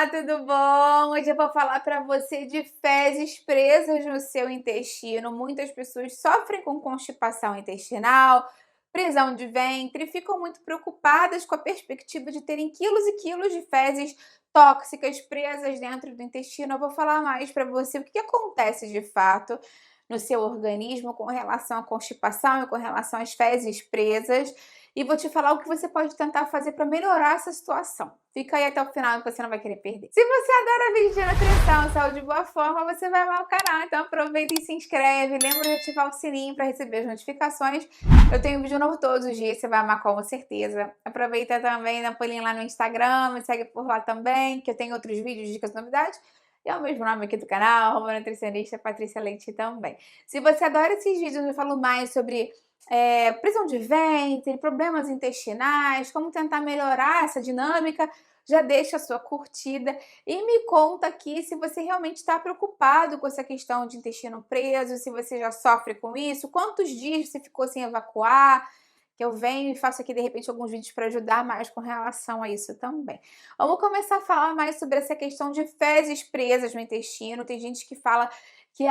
Olá, tudo bom? Hoje eu vou falar para você de fezes presas no seu intestino. Muitas pessoas sofrem com constipação intestinal, prisão de ventre, e ficam muito preocupadas com a perspectiva de terem quilos e quilos de fezes tóxicas presas dentro do intestino. Eu vou falar mais para você o que acontece de fato no seu organismo com relação à constipação e com relação às fezes presas. E vou te falar o que você pode tentar fazer para melhorar essa situação. Fica aí até o final que você não vai querer perder. Se você adora vídeo de nutrição, saúde e boa forma, você vai amar o canal. Então aproveita e se inscreve. Lembra de ativar o sininho para receber as notificações. Eu tenho vídeo novo todos os dias, você vai amar com certeza. Aproveita também, dá um pulinho lá no Instagram, me segue por lá também, que eu tenho outros vídeos, dicas, novidades. E é o mesmo nome aqui do canal, nutricionista Patrícia Leite também. Se você adora esses vídeos, eu falo mais sobre prisão de ventre, problemas intestinais, como tentar melhorar essa dinâmica. Já deixa a sua curtida e me conta aqui se você realmente está preocupado com essa questão de intestino preso, se você já sofre com isso, quantos dias você ficou sem evacuar, que eu venho e faço aqui de repente alguns vídeos para ajudar mais com relação a isso também. Vamos começar a falar mais sobre essa questão de fezes presas no intestino. Tem gente que fala que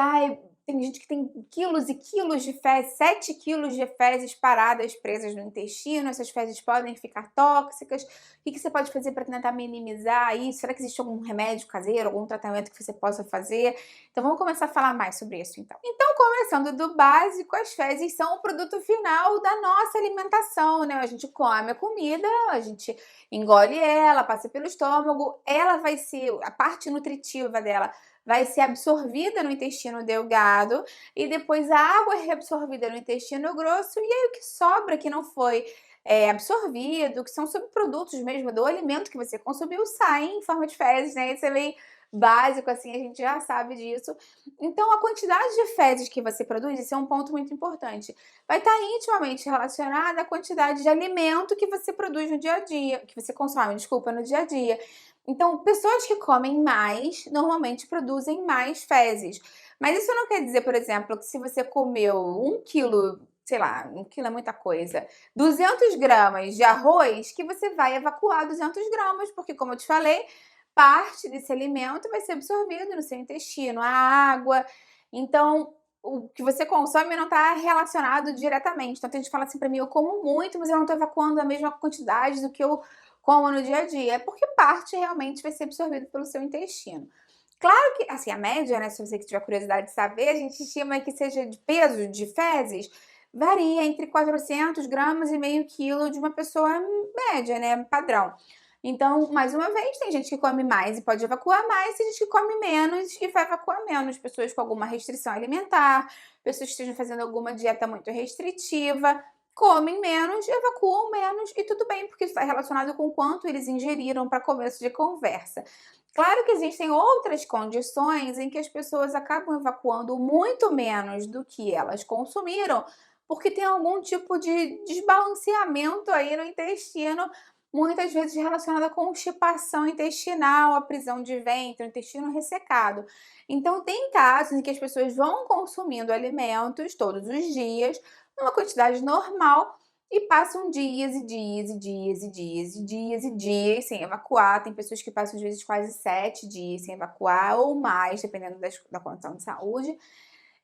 tem gente que tem quilos e quilos de fezes, 7 quilos de fezes paradas presas no intestino. Essas fezes podem ficar tóxicas. O que você pode fazer para tentar minimizar isso? Será que existe algum remédio caseiro, algum tratamento que você possa fazer? Então vamos começar a falar mais sobre isso então. Então, começando do básico, as fezes são o produto final da nossa alimentação, né? A gente come a comida, a gente engole ela, passa pelo estômago, ela vai ser, a parte nutritiva dela vai ser absorvida no intestino delgado e depois a água é reabsorvida no intestino grosso, e aí o que sobra que não foi absorvido, que são subprodutos mesmo do alimento que você consumiu, saem em forma de fezes, né? Isso é meio básico, assim, a gente já sabe disso. Então, a quantidade de fezes que você produz, isso é um ponto muito importante, vai estar intimamente relacionada à quantidade de alimento que você produz no dia a dia, que você consome, desculpa, no dia a dia. Então, pessoas que comem mais, normalmente produzem mais fezes. Mas isso não quer dizer, por exemplo, que se você comeu 1 quilo, sei lá, 1 quilo é muita coisa, 200 gramas de arroz, que você vai evacuar 200 gramas, porque, como eu te falei, parte desse alimento vai ser absorvido no seu intestino, a água. Então, o que você consome não está relacionado diretamente. Então, tem gente que fala assim para mim, eu como muito, mas eu não estou evacuando a mesma quantidade do que eu como no dia a dia. É porque parte realmente vai ser absorvido pelo seu intestino. Claro que, assim, a média, né, se você tiver curiosidade de saber, a gente estima que seja de peso de fezes, varia entre 400 gramas e meio quilo de uma pessoa média, né, padrão. Então, mais uma vez, tem gente que come mais e pode evacuar mais, tem gente que come menos e vai evacuar menos. Pessoas com alguma restrição alimentar, pessoas que estejam fazendo alguma dieta muito restritiva, comem menos, evacuam menos e tudo bem, porque isso está relacionado com quanto eles ingeriram para começo de conversa. Claro que existem outras condições em que as pessoas acabam evacuando muito menos do que elas consumiram, porque tem algum tipo de desbalanceamento aí no intestino, muitas vezes relacionado à constipação intestinal, à prisão de ventre, o intestino ressecado. Então, tem casos em que as pessoas vão consumindo alimentos todos os dias, numa quantidade normal, e passam dias e dias e dias e dias e dias e dias sem evacuar. Tem pessoas que passam, às vezes, quase 7 dias sem evacuar, ou mais, dependendo da condição de saúde.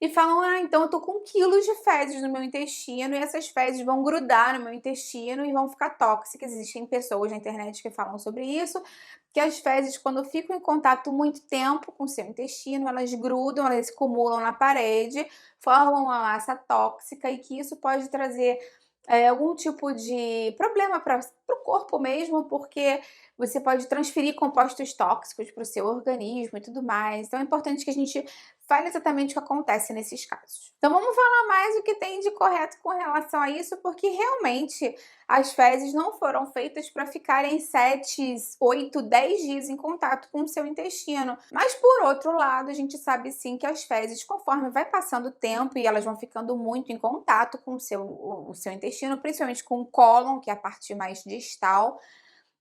E falam, então eu tô com quilos de fezes no meu intestino, e essas fezes vão grudar no meu intestino e vão ficar tóxicas. Existem pessoas na internet que falam sobre isso, que as fezes, quando ficam em contato muito tempo com o seu intestino, elas grudam, elas se acumulam na parede, formam uma massa tóxica, e que isso pode trazer algum tipo de problema para o corpo mesmo, porque você pode transferir compostos tóxicos para o seu organismo e tudo mais. Então é importante que a gente fale exatamente o que acontece nesses casos. Então vamos falar mais o que tem de correto com relação a isso, porque realmente as fezes não foram feitas para ficarem 7, 8, 10 dias em contato com o seu intestino. Mas por outro lado, a gente sabe sim que as fezes, conforme vai passando o tempo e elas vão ficando muito em contato com o seu intestino, principalmente com o cólon, que é a parte mais distal,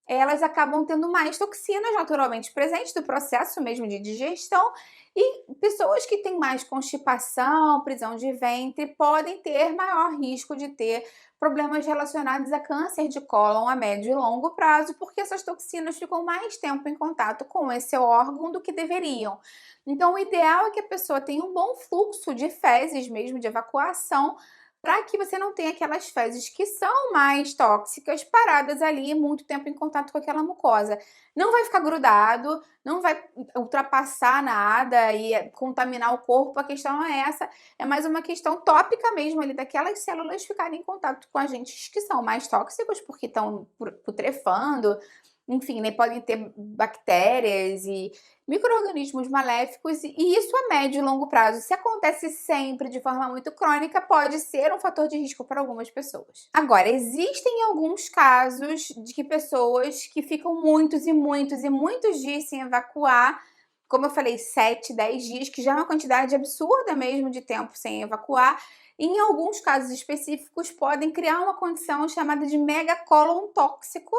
elas acabam tendo mais toxinas naturalmente presentes do processo mesmo de digestão, e pessoas que têm mais constipação, prisão de ventre, podem ter maior risco de ter problemas relacionados a câncer de cólon a médio e longo prazo, porque essas toxinas ficam mais tempo em contato com esse órgão do que deveriam. Então, o ideal é que a pessoa tenha um bom fluxo de fezes mesmo, de evacuação, para que você não tenha aquelas fezes que são mais tóxicas paradas ali muito tempo em contato com aquela mucosa. Não vai ficar grudado, não vai ultrapassar nada e contaminar o corpo, a questão não é essa, é mais uma questão tópica mesmo ali daquelas células ficarem em contato com agentes que são mais tóxicos porque estão putrefando, enfim, né, podem ter bactérias e micro-organismos maléficos, e isso a médio e longo prazo. Se acontece sempre de forma muito crônica, pode ser um fator de risco para algumas pessoas. Agora, existem alguns casos de que pessoas que ficam muitos e muitos e muitos dias sem evacuar, como eu falei, 7, 10 dias, que já é uma quantidade absurda mesmo de tempo sem evacuar, e em alguns casos específicos podem criar uma condição chamada de megacólon tóxico.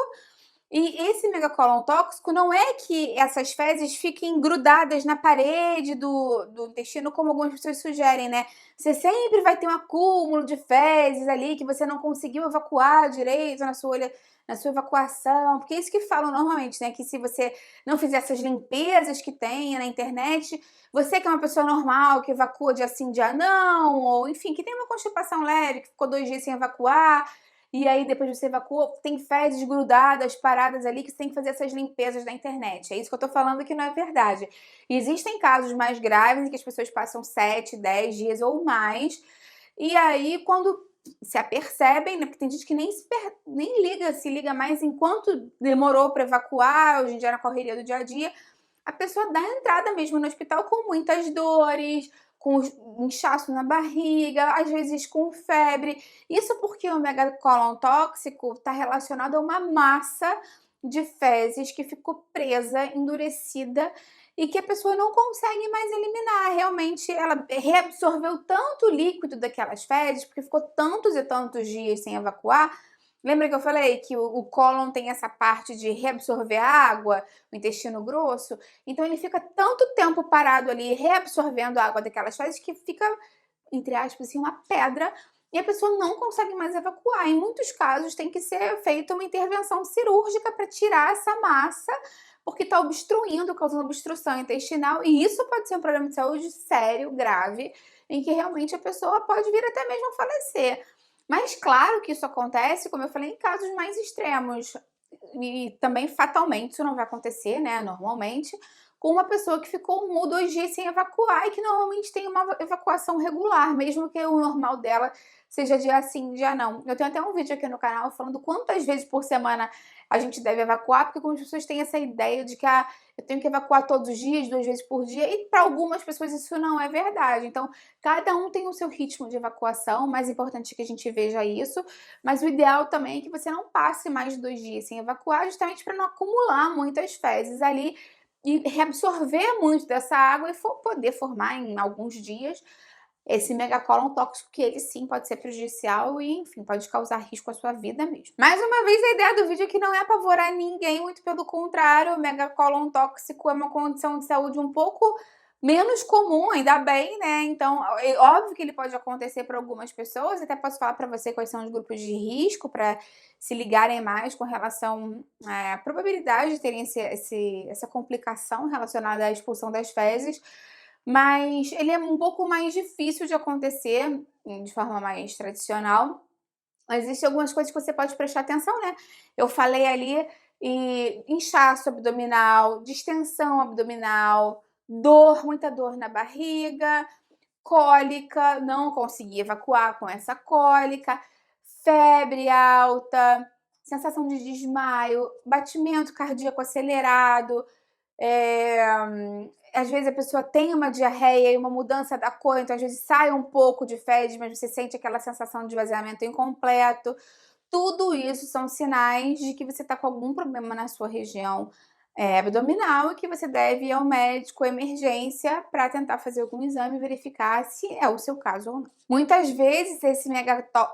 E esse megacólon tóxico não é que essas fezes fiquem grudadas na parede do intestino, como algumas pessoas sugerem, né? Você sempre vai ter um acúmulo de fezes ali que você não conseguiu evacuar direito na sua evacuação, porque é isso que falam normalmente, né? Que se você não fizer essas limpezas que tem na internet, você que é uma pessoa normal, que evacua dia sim, dia não, ou enfim, que tem uma constipação leve, que ficou 2 dias sem evacuar, e aí depois você evacua, tem fezes grudadas, paradas ali, que você tem que fazer essas limpezas da internet. É isso que eu tô falando que não é verdade. Existem casos mais graves em que as pessoas passam 7, 10 dias ou mais, e aí quando se apercebem, né, porque tem gente que nem liga, se liga mais enquanto demorou para evacuar, hoje em dia na correria do dia a dia, a pessoa dá entrada mesmo no hospital com muitas dores, com inchaço na barriga, às vezes com febre. Isso porque o megacólon tóxico está relacionado a uma massa de fezes que ficou presa, endurecida e que a pessoa não consegue mais eliminar. Realmente, ela reabsorveu tanto líquido daquelas fezes, porque ficou tantos e tantos dias sem evacuar. Lembra que eu falei que o cólon tem essa parte de reabsorver água, o intestino grosso? Então ele fica tanto tempo parado ali reabsorvendo a água daquelas fezes que fica, entre aspas, assim, uma pedra e a pessoa não consegue mais evacuar. Em muitos casos tem que ser feita uma intervenção cirúrgica para tirar essa massa, porque está obstruindo, causando obstrução intestinal, e isso pode ser um problema de saúde sério, grave, em que realmente a pessoa pode vir até mesmo a falecer. Mas claro que isso acontece, como eu falei, em casos mais extremos. E também fatalmente isso não vai acontecer, né, normalmente, com uma pessoa que ficou 1 ou 2 dias sem evacuar e que normalmente tem uma evacuação regular, mesmo que o normal dela seja dia sim, dia não. Eu tenho até um vídeo aqui no canal falando quantas vezes por semana a gente deve evacuar, porque algumas pessoas têm essa ideia de que eu tenho que evacuar todos os dias, 2 vezes por dia, e para algumas pessoas isso não é verdade. Então, cada um tem o seu ritmo de evacuação, o mais importante é que a gente veja isso, mas o ideal também é que você não passe mais de 2 dias sem evacuar, justamente para não acumular muitas fezes ali e reabsorver muito dessa água e poder formar em alguns dias esse megacólon tóxico, que ele sim pode ser prejudicial e, enfim, pode causar risco à sua vida mesmo. Mais uma vez, a ideia do vídeo aqui não é apavorar ninguém, muito pelo contrário, o megacólon tóxico é uma condição de saúde um pouco menos comum, ainda bem, né? Então, é óbvio que ele pode acontecer para algumas pessoas, até posso falar para você quais são os grupos de risco para se ligarem mais com relação à probabilidade de terem essa complicação relacionada à expulsão das fezes, mas ele é um pouco mais difícil de acontecer de forma mais tradicional. Existem algumas coisas que você pode prestar atenção, né? Eu falei ali, inchaço abdominal, distensão abdominal, dor, muita dor na barriga, cólica, não conseguir evacuar com essa cólica, febre alta, sensação de desmaio, batimento cardíaco acelerado, às vezes a pessoa tem uma diarreia e uma mudança da cor, então às vezes sai um pouco de fezes, mas você sente aquela sensação de esvaziamento incompleto. Tudo isso são sinais de que você está com algum problema na sua região abdominal e que você deve ir ao médico, emergência, para tentar fazer algum exame e verificar se é o seu caso ou não. Muitas vezes esse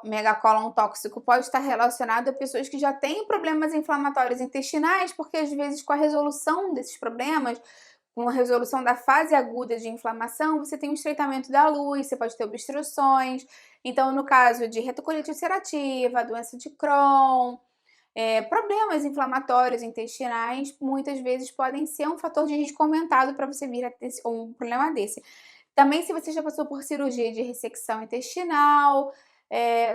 megacólon tóxico pode estar relacionado a pessoas que já têm problemas inflamatórios intestinais, porque às vezes com a resolução desses problemas, uma resolução da fase aguda de inflamação, você tem um estreitamento da luz, você pode ter obstruções. Então, no caso de retocolite ulcerativa, doença de Crohn, problemas inflamatórios intestinais, muitas vezes podem ser um fator de risco aumentado para você vir a ter um problema desse. Também, se você já passou por cirurgia de ressecção intestinal,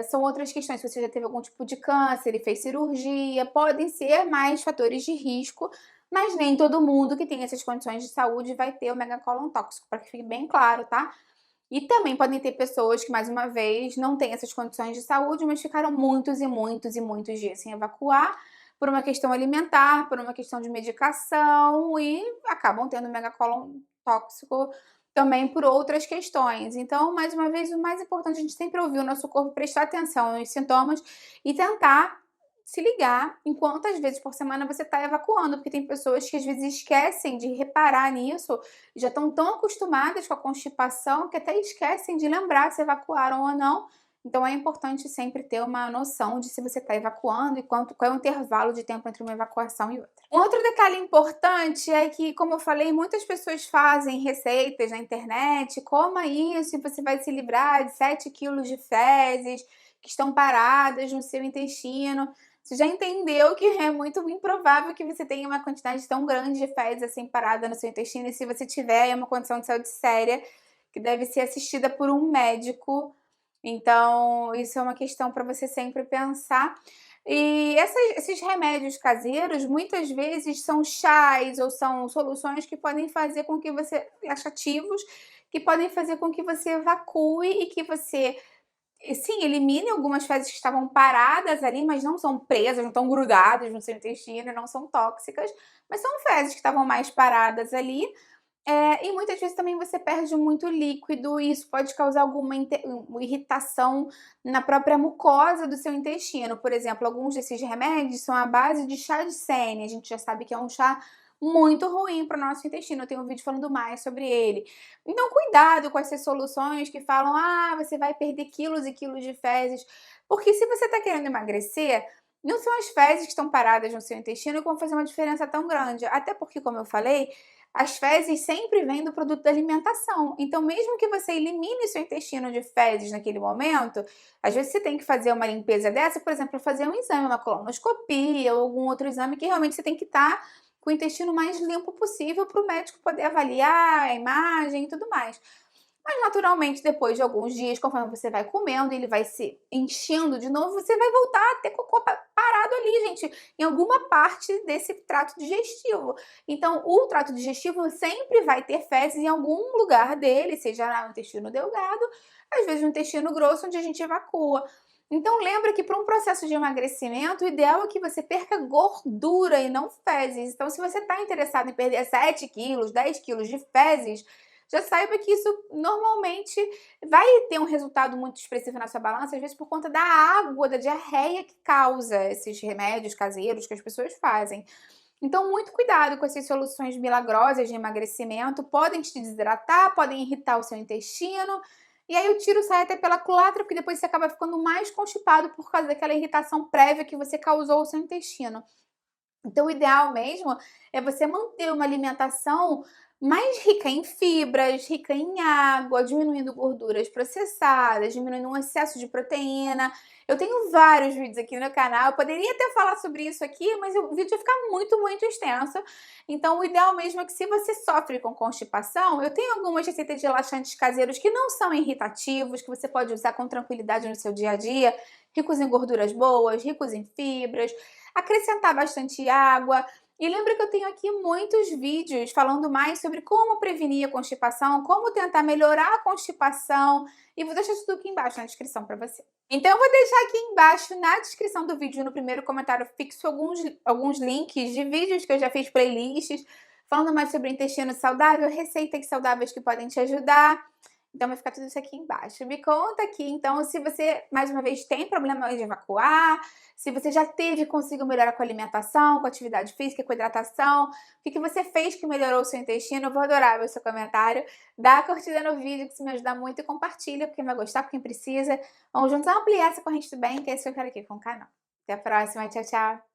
são outras questões. Se você já teve algum tipo de câncer e fez cirurgia, podem ser mais fatores de risco, mas nem todo mundo que tem essas condições de saúde vai ter o megacolon tóxico, para que fique bem claro, tá? E também podem ter pessoas que, mais uma vez, não têm essas condições de saúde, mas ficaram muitos e muitos e muitos dias sem evacuar por uma questão alimentar, por uma questão de medicação e acabam tendo megacolon tóxico também por outras questões. Então, mais uma vez, o mais importante é a gente sempre ouvir o nosso corpo, prestar atenção nos sintomas e tentar se ligar em quantas vezes por semana você está evacuando, porque tem pessoas que às vezes esquecem de reparar nisso, já estão tão acostumadas com a constipação que até esquecem de lembrar se evacuaram ou não. Então é importante sempre ter uma noção de se você está evacuando e qual é o intervalo de tempo entre uma evacuação e outra. Um outro detalhe importante é que, como eu falei, muitas pessoas fazem receitas na internet, coma isso e você vai se livrar de 7 quilos de fezes que estão paradas no seu intestino. Você já entendeu que é muito improvável que você tenha uma quantidade tão grande de fezes assim parada no seu intestino, e se você tiver, é uma condição de saúde séria que deve ser assistida por um médico. Então, isso é uma questão para você sempre pensar. E esses remédios caseiros, muitas vezes, são chás ou são soluções que podem fazer com que você, laxativos, que podem fazer com que você evacue e que você sim, elimine algumas fezes que estavam paradas ali, mas não são presas, não estão grudadas no seu intestino, não são tóxicas, mas são fezes que estavam mais paradas ali. E muitas vezes também você perde muito líquido e isso pode causar alguma irritação na própria mucosa do seu intestino. Por exemplo, alguns desses remédios são à base de chá de sene. A gente já sabe que é um chá muito ruim para o nosso intestino. Eu tenho um vídeo falando mais sobre ele. Então, cuidado com essas soluções que falam, você vai perder quilos e quilos de fezes. Porque se você está querendo emagrecer, não são as fezes que estão paradas no seu intestino que vão fazer uma diferença tão grande. Até porque, como eu falei, as fezes sempre vêm do produto da alimentação. Então, mesmo que você elimine seu intestino de fezes naquele momento, às vezes você tem que fazer uma limpeza dessa, por exemplo, fazer um exame, uma colonoscopia ou algum outro exame que realmente você tem que estar com o intestino mais limpo possível para o médico poder avaliar a imagem e tudo mais. Mas naturalmente, depois de alguns dias, conforme você vai comendo, ele vai se enchendo de novo, você vai voltar a ter cocô parado ali, gente, em alguma parte desse trato digestivo. Então, o trato digestivo sempre vai ter fezes em algum lugar dele, seja no intestino delgado, às vezes no intestino grosso, onde a gente evacua. Então, lembra que para um processo de emagrecimento, o ideal é que você perca gordura e não fezes. Então, se você está interessado em perder 7 quilos, 10 quilos de fezes, já saiba que isso normalmente vai ter um resultado muito expressivo na sua balança, às vezes por conta da água, da diarreia que causa esses remédios caseiros que as pessoas fazem. Então, muito cuidado com essas soluções milagrosas de emagrecimento, podem te desidratar, podem irritar o seu intestino, e aí o tiro sai até pela culatra, porque depois você acaba ficando mais constipado por causa daquela irritação prévia que você causou ao seu intestino. Então, o ideal mesmo é você manter uma alimentação mais rica em fibras, rica em água, diminuindo gorduras processadas, diminuindo um excesso de proteína. Eu tenho vários vídeos aqui no canal, eu poderia até falar sobre isso aqui, mas o vídeo ia ficar muito, muito extenso. Então, o ideal mesmo é que, se você sofre com constipação, eu tenho algumas receitas de relaxantes caseiros que não são irritativos, que você pode usar com tranquilidade no seu dia a dia, ricos em gorduras boas, ricos em fibras, acrescentar bastante água. E lembra que eu tenho aqui muitos vídeos falando mais sobre como prevenir a constipação, como tentar melhorar a constipação, e vou deixar tudo aqui embaixo na descrição para você. Então eu vou deixar aqui embaixo na descrição do vídeo, no primeiro comentário fixo, alguns links de vídeos que eu já fiz, playlists, falando mais sobre intestino saudável, receitas saudáveis que podem te ajudar. Então vai ficar tudo isso aqui embaixo. Me conta aqui, então, se você, mais uma vez, tem problema de evacuar, se você já teve e conseguiu melhorar com a alimentação, com a atividade física, com a hidratação, o que você fez que melhorou o seu intestino. Eu vou adorar ver o seu comentário. Dá a curtida no vídeo, que isso me ajuda muito, e compartilha, porque vai gostar, com quem precisa. Vamos juntos ampliar essa corrente do bem, que é isso que eu quero aqui com o canal. Até a próxima, tchau, tchau!